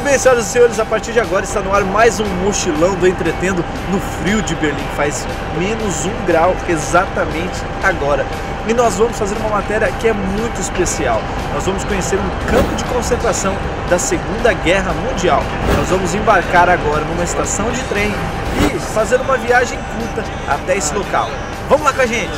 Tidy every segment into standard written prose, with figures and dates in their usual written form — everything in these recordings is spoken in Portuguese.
bem, senhoras e senhores, a partir de agora está no ar mais um mochilão do Entretendo no frio de Berlim. Faz -1 grau exatamente agora. E nós vamos fazer uma matéria que é muito especial. Nós vamos conhecer um campo de concentração da Segunda Guerra Mundial. Nós vamos embarcar agora numa estação de trem e fazer uma viagem curta até esse local. Vamos lá com a gente!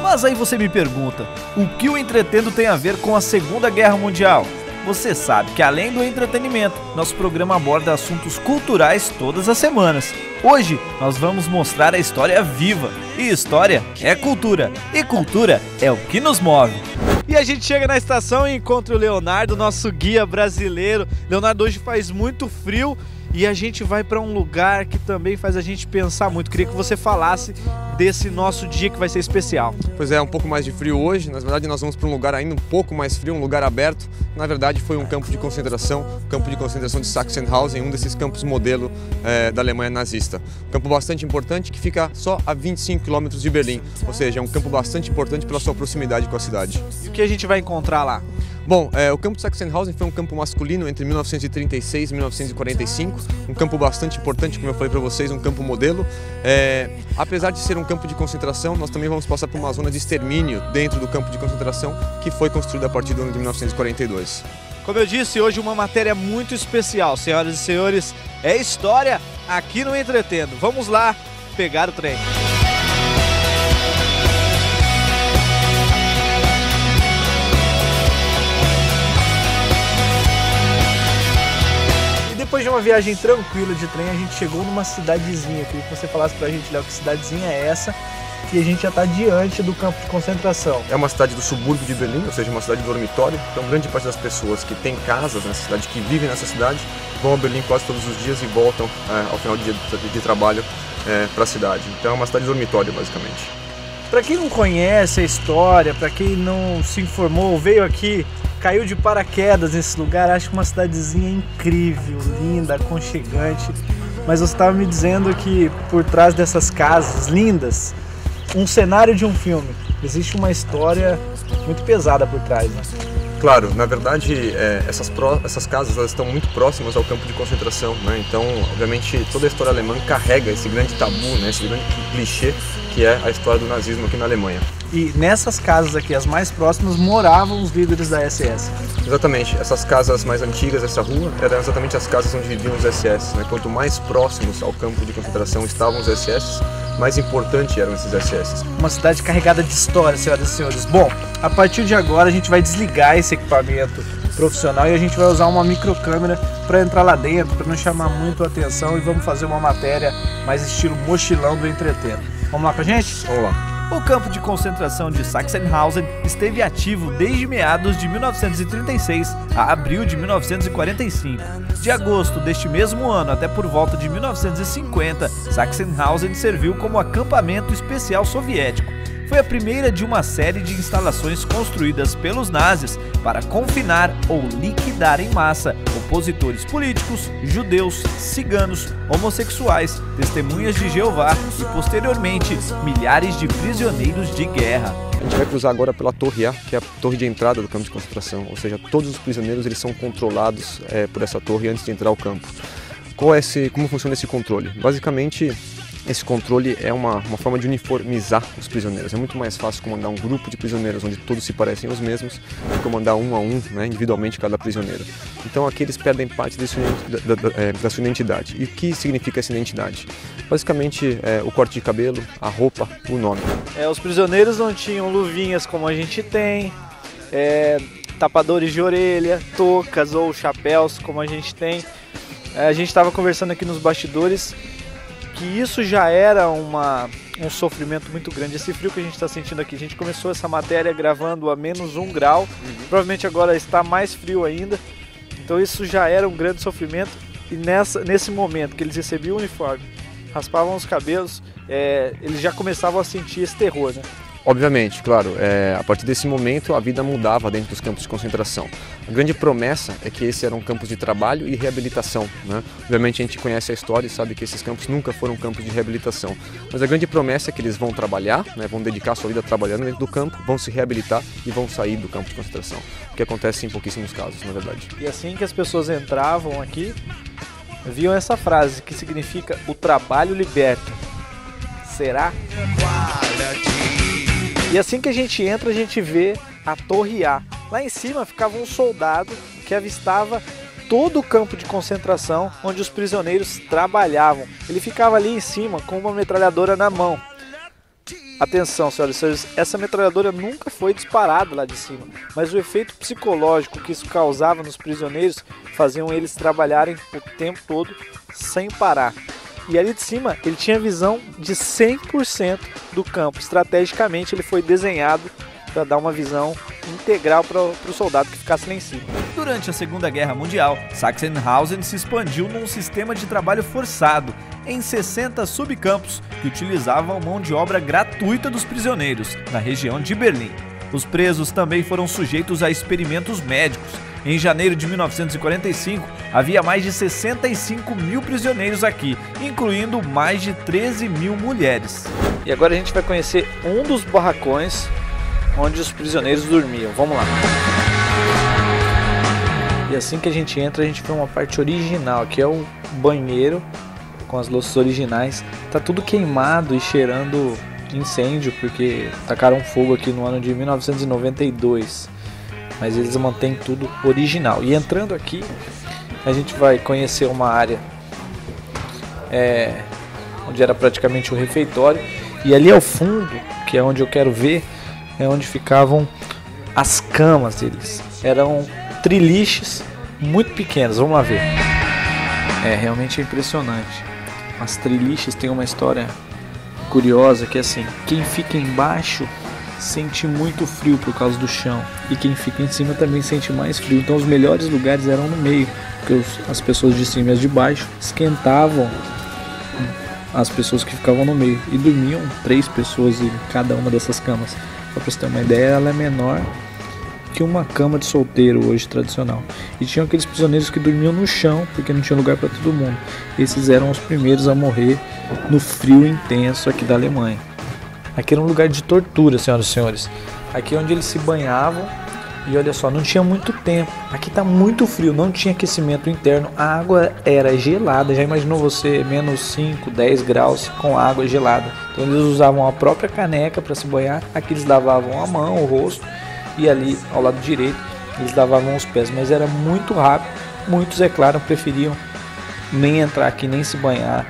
Mas aí você me pergunta, o que o Entretendo tem a ver com a Segunda Guerra Mundial? Você sabe que além do entretenimento, nosso programa aborda assuntos culturais todas as semanas. Hoje nós vamos mostrar a história viva. E história é cultura. E cultura é o que nos move. E a gente chega na estação e encontra o Leonardo, nosso guia brasileiro. Leonardo, hoje faz muito frio e a gente vai para um lugar que também faz a gente pensar muito. Queria que você falasse desse nosso dia que vai ser especial. Pois é, um pouco mais de frio hoje. Na verdade, nós vamos para um lugar ainda um pouco mais frio, um lugar aberto. Na verdade, foi um campo de concentração, o campo de concentração de Sachsenhausen, um desses campos modelo da Alemanha nazista. Um campo bastante importante que fica só a 25 quilômetros de Berlim, ou seja, é um campo bastante importante pela sua proximidade com a cidade. E o que a gente vai encontrar lá? Bom, o campo de Sachsenhausen foi um campo masculino entre 1936 e 1945, um campo bastante importante, como eu falei para vocês, um campo modelo. Apesar de ser um campo de concentração, nós também vamos passar por uma zona de extermínio dentro do campo de concentração que foi construída a partir do ano de 1942. Como eu disse, hoje uma matéria muito especial, senhoras e senhores, é história aqui no Entretendo. Vamos lá pegar o trem. Depois de uma viagem tranquila de trem, a gente chegou numa cidadezinha. Eu queria que você falasse pra gente, Léo, que cidadezinha é essa, que a gente já está diante do campo de concentração. É uma cidade do subúrbio de Berlim, ou seja, uma cidade de dormitório. Então, grande parte das pessoas que têm casas nessa cidade, que vivem nessa cidade, vão a Berlim quase todos os dias e voltam ao final do dia de trabalho para a cidade. Então, é uma cidade de dormitório, basicamente. Para quem não conhece a história, para quem não se informou, veio aqui, caiu de paraquedas nesse lugar, acho uma cidadezinha incrível, linda, aconchegante. Mas você estava me dizendo que por trás dessas casas lindas, um cenário de um filme, existe uma história muito pesada por trás, né? Claro, na verdade, essas casas elas estão muito próximas ao campo de concentração, né? Então, obviamente, toda a história alemã carrega esse grande tabu, né? Esse grande clichê que é a história do nazismo aqui na Alemanha. E nessas casas aqui, as mais próximas, moravam os líderes da SS. Exatamente, essas casas mais antigas, essa rua, eram exatamente as casas onde viviam os SS, né? Quanto mais próximos ao campo de concentração estavam os SS, mais importante eram esses SS. Uma cidade carregada de história, senhoras e senhores. Bom, a partir de agora a gente vai desligar esse equipamento profissional e a gente vai usar uma microcâmera para entrar lá dentro, para não chamar muito a atenção, e vamos fazer uma matéria mais estilo mochilão do Entretendo. Vamos lá com a gente? Vamos lá. O campo de concentração de Sachsenhausen esteve ativo desde meados de 1936 a abril de 1945. De agosto deste mesmo ano até por volta de 1950, Sachsenhausen serviu como acampamento especial soviético. Foi a primeira de uma série de instalações construídas pelos nazis para confinar ou liquidar em massa opositores políticos, judeus, ciganos, homossexuais, testemunhas de Jeová e, posteriormente, milhares de prisioneiros de guerra. A gente vai cruzar agora pela Torre A, que é a torre de entrada do campo de concentração, ou seja, todos os prisioneiros eles são controlados por essa torre antes de entrar ao campo. Como funciona esse controle? Basicamente, esse controle é uma forma de uniformizar os prisioneiros. É muito mais fácil comandar um grupo de prisioneiros onde todos se parecem os mesmos do que comandar um a um, né, individualmente cada prisioneiro. Então aqui eles perdem parte da sua identidade. E o que significa essa identidade? Basicamente o corte de cabelo, a roupa, o nome. Os prisioneiros não tinham luvinhas como a gente tem, tapadores de orelha, toucas ou chapéus como a gente tem. A gente estava conversando aqui nos bastidores que isso já era um sofrimento muito grande. Esse frio que a gente está sentindo aqui, a gente começou essa matéria gravando a -1 grau, provavelmente agora está mais frio ainda, então isso já era um grande sofrimento. E nesse momento que eles recebiam o uniforme, raspavam os cabelos, eles já começavam a sentir esse terror, né? Obviamente, claro, a partir desse momento a vida mudava dentro dos campos de concentração. A grande promessa é que esses eram campos de trabalho e reabilitação, né? Obviamente a gente conhece a história e sabe que esses campos nunca foram campos de reabilitação. Mas a grande promessa é que eles vão trabalhar, né? Vão dedicar sua vida trabalhando dentro do campo, vão se reabilitar e vão sair do campo de concentração. O que acontece em pouquíssimos casos, na verdade. E assim que as pessoas entravam aqui, viam essa frase que significa "o trabalho liberta". Será? E assim que a gente entra, a gente vê a Torre A. Lá em cima ficava um soldado que avistava todo o campo de concentração onde os prisioneiros trabalhavam. Ele ficava ali em cima com uma metralhadora na mão. Atenção, senhoras e senhores, essa metralhadora nunca foi disparada lá de cima, mas o efeito psicológico que isso causava nos prisioneiros faziam eles trabalharem o tempo todo sem parar. E ali de cima ele tinha visão de 100% do campo. Estrategicamente ele foi desenhado para dar uma visão integral para o soldado que ficasse lá em cima. Durante a Segunda Guerra Mundial, Sachsenhausen se expandiu num sistema de trabalho forçado em 60 subcampos que utilizavam mão de obra gratuita dos prisioneiros na região de Berlim. Os presos também foram sujeitos a experimentos médicos. Em janeiro de 1945, havia mais de 65 mil prisioneiros aqui, incluindo mais de 13 mil mulheres. E agora a gente vai conhecer um dos barracões onde os prisioneiros dormiam. Vamos lá. E assim que a gente entra, a gente vê uma parte original. Aqui é o banheiro com as louças originais. Tá tudo queimado e cheirando incêndio, porque tacaram fogo aqui no ano de 1992. Mas eles mantêm tudo original. E entrando aqui, a gente vai conhecer uma área onde era praticamente o refeitório. E ali ao fundo, que é onde eu quero ver, é onde ficavam as camas deles. Eram triliches muito pequenas. Vamos lá ver. Realmente é impressionante. As triliches têm uma história curiosa, que é assim: quem fica embaixo sente muito frio por causa do chão, e quem fica em cima também sente mais frio. Então os melhores lugares eram no meio, porque as pessoas de cima e as de baixo esquentavam as pessoas que ficavam no meio, e dormiam 3 pessoas em cada uma dessas camas. Pra você ter uma ideia, ela é menor que uma cama de solteiro hoje tradicional. E tinham aqueles prisioneiros que dormiam no chão porque não tinha lugar para todo mundo. Esses eram os primeiros a morrer no frio intenso aqui da Alemanha. Aqui era um lugar de tortura, senhoras e senhores. Aqui é onde eles se banhavam. E olha só, não tinha muito tempo. Aqui tá muito frio, não tinha aquecimento interno. A água era gelada. Já imaginou você menos 5, 10 graus com água gelada? Então eles usavam a própria caneca para se banhar. Aqui eles lavavam a mão, o rosto. E ali ao lado direito eles lavavam os pés. Mas era muito rápido. Muitos, é claro, preferiam nem entrar aqui, nem se banhar.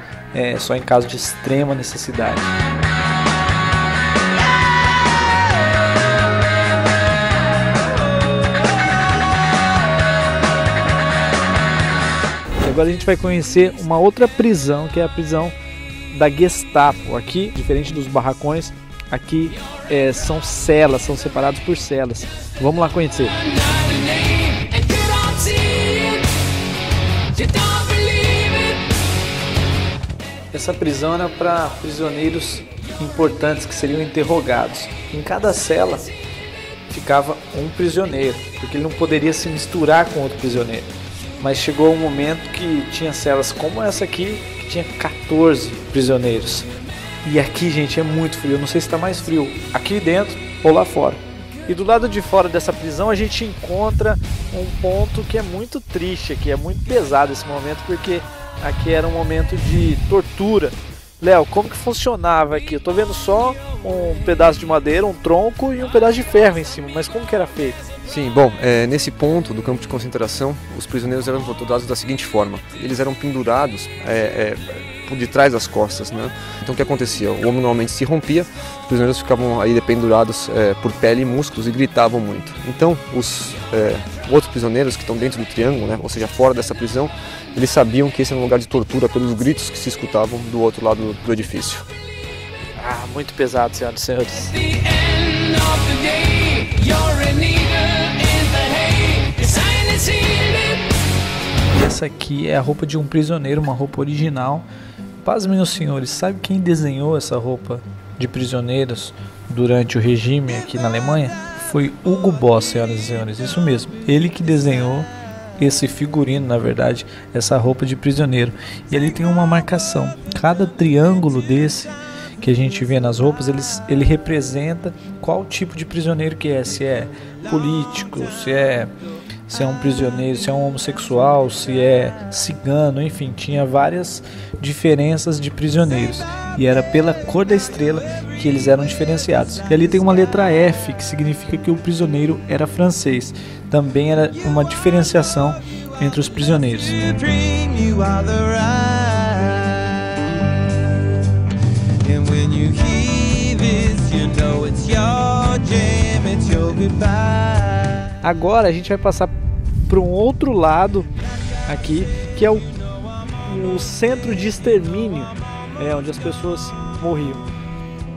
Só em caso de extrema necessidade. Agora a gente vai conhecer uma outra prisão, que é a prisão da Gestapo. Aqui, diferente dos barracões, aqui são celas, são separados por celas. Vamos lá conhecer. Essa prisão era para prisioneiros importantes que seriam interrogados. Em cada cela ficava um prisioneiro, porque ele não poderia se misturar com outro prisioneiro. Mas chegou um momento que tinha celas como essa aqui, que tinha 14 prisioneiros. E aqui, gente, é muito frio. Eu não sei se está mais frio aqui dentro ou lá fora. E do lado de fora dessa prisão a gente encontra um ponto que é muito triste aqui, é muito pesado esse momento, porque aqui era um momento de tortura. Léo, como que funcionava aqui? Eu tô vendo só um pedaço de madeira, um tronco e um pedaço de ferro em cima, mas como que era feito? Sim, bom, nesse ponto do campo de concentração, os prisioneiros eram torturados da seguinte forma: eles eram pendurados por detrás das costas, né? Então o que acontecia? O homem normalmente se rompia, os prisioneiros ficavam aí pendurados por pele e músculos e gritavam muito. Então os outros prisioneiros que estão dentro do triângulo, né, ou seja, fora dessa prisão, eles sabiam que esse era um lugar de tortura pelos gritos que se escutavam do outro lado do edifício. Muito pesado, senhoras e senhores. Essa aqui é a roupa de um prisioneiro, uma roupa original. Pasmem os senhores, sabe quem desenhou essa roupa de prisioneiros durante o regime aqui na Alemanha foi Hugo Boss, senhoras e senhores, isso mesmo. Ele que desenhou esse figurino, na verdade, essa roupa de prisioneiro. E ali tem uma marcação. Cada triângulo desse que a gente vê nas roupas, ele representa qual tipo de prisioneiro que é. Se é político, se é um prisioneiro, se é um homossexual, se é cigano, enfim, tinha várias diferenças de prisioneiros. E era pela cor da estrela que eles eram diferenciados. E ali tem uma letra F, que significa que o prisioneiro era francês. Também era uma diferenciação entre os prisioneiros. Agora a gente vai passar para um outro lado aqui, que é o centro de extermínio, onde as pessoas morriam.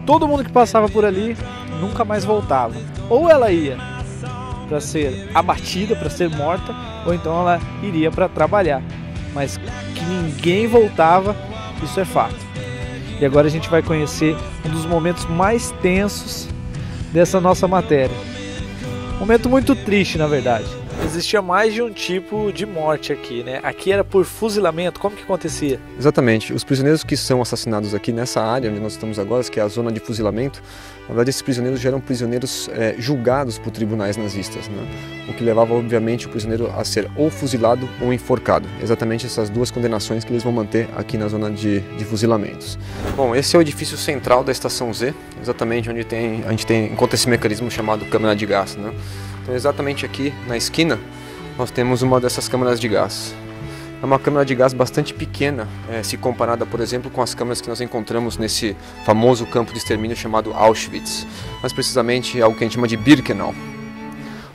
Todo mundo que passava por ali nunca mais voltava. Ou ela ia para ser abatida, para ser morta, ou então ela iria para trabalhar. Mas que ninguém voltava, isso é fato. E agora a gente vai conhecer um dos momentos mais tensos dessa nossa matéria. Momento muito triste, na verdade. Existia mais de um tipo de morte aqui, né? Aqui era por fuzilamento. Como que acontecia? Exatamente. Os prisioneiros que são assassinados aqui nessa área onde nós estamos agora, que é a zona de fuzilamento, na verdade esses prisioneiros já eram prisioneiros julgados por tribunais nazistas, né? O que levava, obviamente, o prisioneiro a ser ou fuzilado ou enforcado. Exatamente essas duas condenações que eles vão manter aqui na zona de fuzilamentos. Bom, esse é o edifício central da Estação Z, exatamente onde a gente encontra esse mecanismo chamado câmara de gás, né? Então, exatamente aqui na esquina nós temos uma dessas câmaras de gás. É uma câmara de gás bastante pequena, se comparada, por exemplo, com as câmaras que nós encontramos nesse famoso campo de extermínio chamado Auschwitz, mais precisamente algo que a gente chama de Birkenau.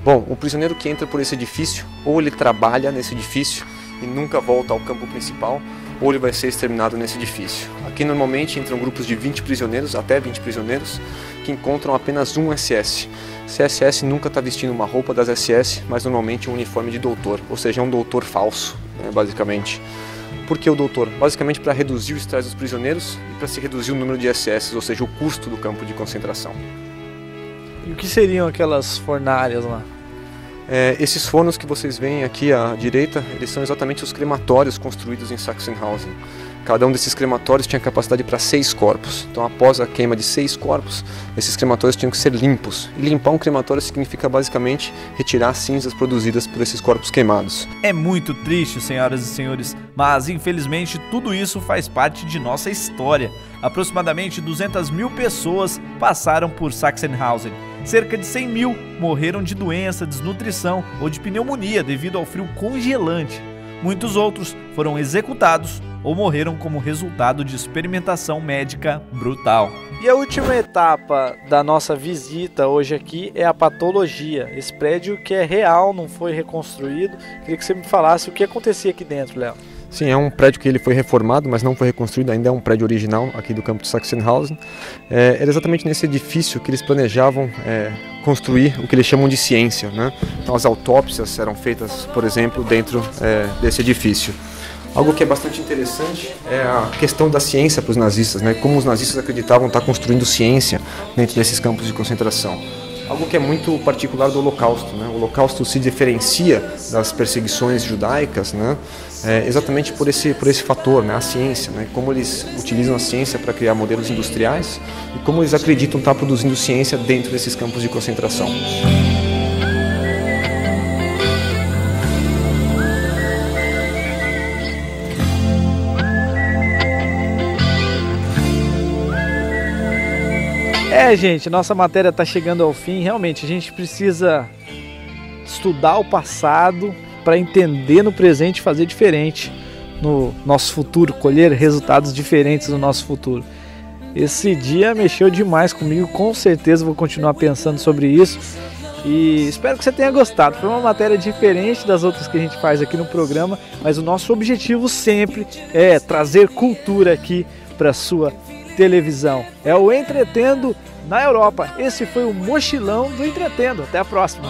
Bom, o prisioneiro que entra por esse edifício, ou ele trabalha nesse edifício e nunca volta ao campo principal, ou ele vai ser exterminado nesse edifício. Aqui normalmente entram grupos de 20 prisioneiros, até 20 prisioneiros, que encontram apenas um SS. CSS nunca está vestindo uma roupa das SS, mas normalmente um uniforme de doutor, ou seja, é um doutor falso, né, basicamente. Por que o doutor? Basicamente para reduzir o estresse dos prisioneiros e para se reduzir o número de SS, ou seja, o custo do campo de concentração. E o que seriam aquelas fornalhas lá? Esses fornos que vocês veem aqui à direita, eles são exatamente os crematórios construídos em Sachsenhausen. Cada um desses crematórios tinha capacidade para 6 corpos. Então, após a queima de 6 corpos, esses crematórios tinham que ser limpos. E limpar um crematório significa basicamente retirar as cinzas produzidas por esses corpos queimados. É muito triste, senhoras e senhores, mas infelizmente tudo isso faz parte de nossa história. Aproximadamente 200 mil pessoas passaram por Sachsenhausen. Cerca de 100 mil morreram de doença, desnutrição ou de pneumonia devido ao frio congelante. Muitos outros foram executados ou morreram como resultado de experimentação médica brutal. E a última etapa da nossa visita hoje aqui é a patologia. Esse prédio que é real, não foi reconstruído. Queria que você me falasse o que acontecia aqui dentro, Léo. Sim, é um prédio que ele foi reformado, mas não foi reconstruído, ainda é um prédio original aqui do campo de Sachsenhausen. Era exatamente nesse edifício que eles planejavam construir o que eles chamam de ciência, né? Então as autópsias eram feitas, por exemplo, dentro desse edifício. Algo que é bastante interessante é a questão da ciência para os nazistas, né? Como os nazistas acreditavam estar construindo ciência dentro desses campos de concentração. Algo que é muito particular do Holocausto, né? O Holocausto se diferencia das perseguições judaicas, né? Exatamente por esse fator, né? A ciência, né? Como eles utilizam a ciência para criar modelos industriais e como eles acreditam estar produzindo ciência dentro desses campos de concentração. Gente, nossa matéria está chegando ao fim. Realmente, a gente precisa estudar o passado para entender no presente e fazer diferente no nosso futuro, colher resultados diferentes no nosso futuro. Esse dia mexeu demais comigo, com certeza vou continuar pensando sobre isso e espero que você tenha gostado. Foi uma matéria diferente das outras que a gente faz aqui no programa, mas o nosso objetivo sempre é trazer cultura aqui para a sua televisão. É o Entretendo na Europa. Esse foi o Mochilão do Entretendo. Até a próxima.